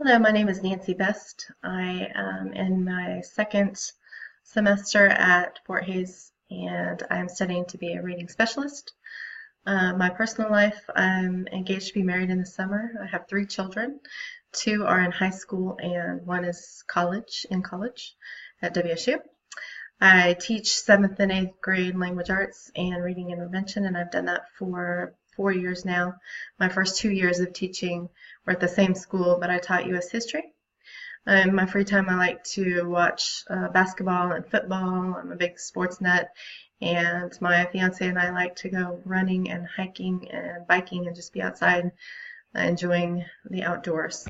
Hello, my name is Nancy Best. I am in my second semester at Fort Hays and I'm studying to be a reading specialist. My personal life, I'm engaged to be married in the summer. I have three children. Two are in high school and one is in college at WSU. I teach 7th and 8th grade language arts and reading intervention, and I've done that for 4 years now. My first 2 years of teaching were at the same school, but I taught U.S. history. In my free time, I like to watch basketball and football. I'm a big sports nut, and my fiance and I like to go running and hiking and biking and just be outside enjoying the outdoors.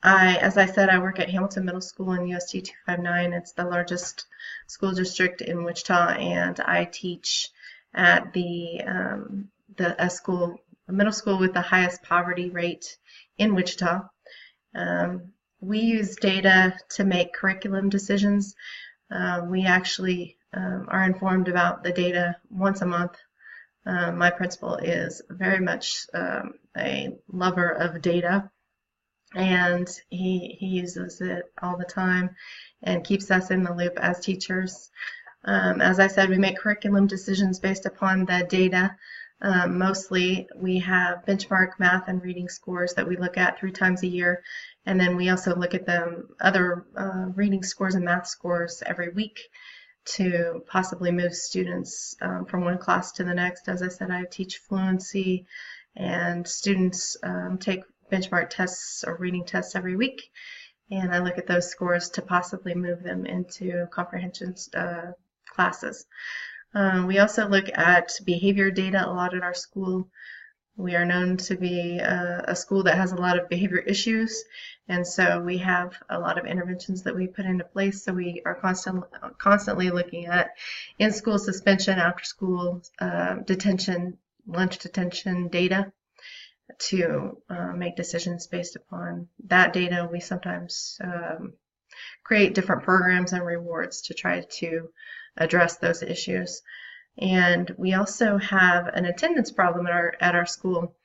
As I said, I work at Hamilton Middle School in USD 259. It's the largest school district in Wichita, and I teach at a middle school with the highest poverty rate in Wichita. We use data to make curriculum decisions. We actually are informed about the data once a month. My principal is very much a lover of data, and he uses it all the time and keeps us in the loop as teachers. As I said, we make curriculum decisions based upon the data. Mostly we have benchmark math and reading scores that we look at 3 times a year, and then we also look at the other reading scores and math scores every week to possibly move students from one class to the next. As I said, I teach fluency, and students take benchmark tests or reading tests every week, and I look at those scores to possibly move them into comprehension classes. We also look at behavior data a lot at our school. We are known to be a school that has a lot of behavior issues, and so we have a lot of interventions that we put into place. So we are constantly looking at in-school suspension, after-school detention, lunch detention data to make decisions based upon that data. We sometimes create different programs and rewards to try to address those issues. And we also have an attendance problem at our school.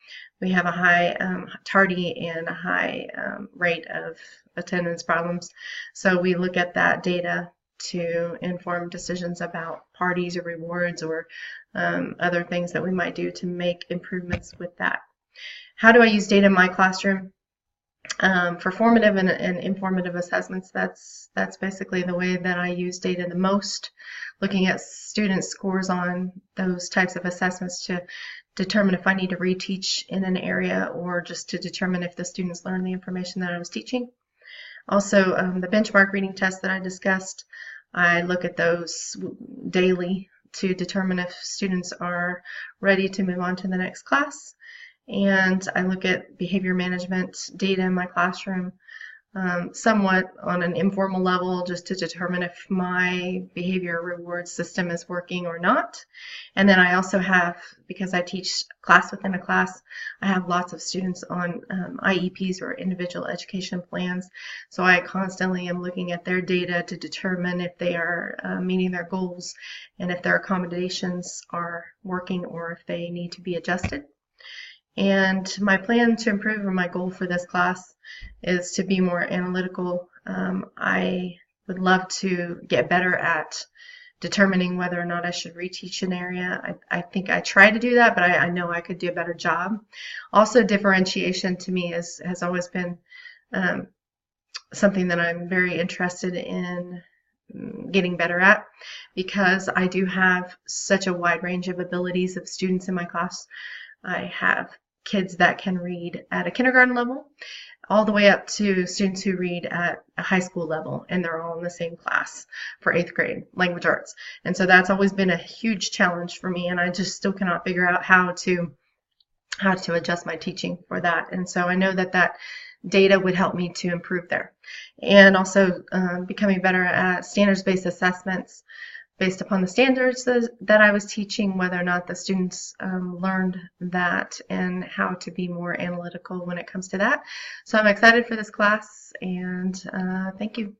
We have a high tardy and a high rate of attendance problems. So we look at that data to inform decisions about parties or rewards or other things that we might do to make improvements with that. How do I use data in my classroom? For formative and informative assessments, that's basically the way that I use data the most, looking at student scores on those types of assessments to determine if I need to reteach in an area or just to determine if the students learn the information that I was teaching. Also, the benchmark reading tests that I discussed, I look at those daily to determine if students are ready to move on to the next class. And I look at behavior management data in my classroom somewhat on an informal level, just to determine if my behavior reward system is working or not. And then I also have, because I teach class within a class, I have lots of students on IEPs or individual education plans. So I constantly am looking at their data to determine if they are meeting their goals and if their accommodations are working or if they need to be adjusted. And my plan to improve, or my goal for this class, is to be more analytical. I would love to get better at determining whether or not I should reteach an area. I think I try to do that, but I know I could do a better job. Also, differentiation to me has always been something that I'm very interested in getting better at, because I do have such a wide range of abilities of students in my class. I have kids that can read at a kindergarten level all the way up to students who read at a high school level, and they're all in the same class for 8th grade language arts. And so that's always been a huge challenge for me, and I just still cannot figure out how to adjust my teaching for that. And so I know that data would help me to improve there. And also becoming better at standards-based assessments based upon the standards that I was teaching, whether or not the students learned that and how to be more analytical when it comes to that. So I'm excited for this class, and thank you.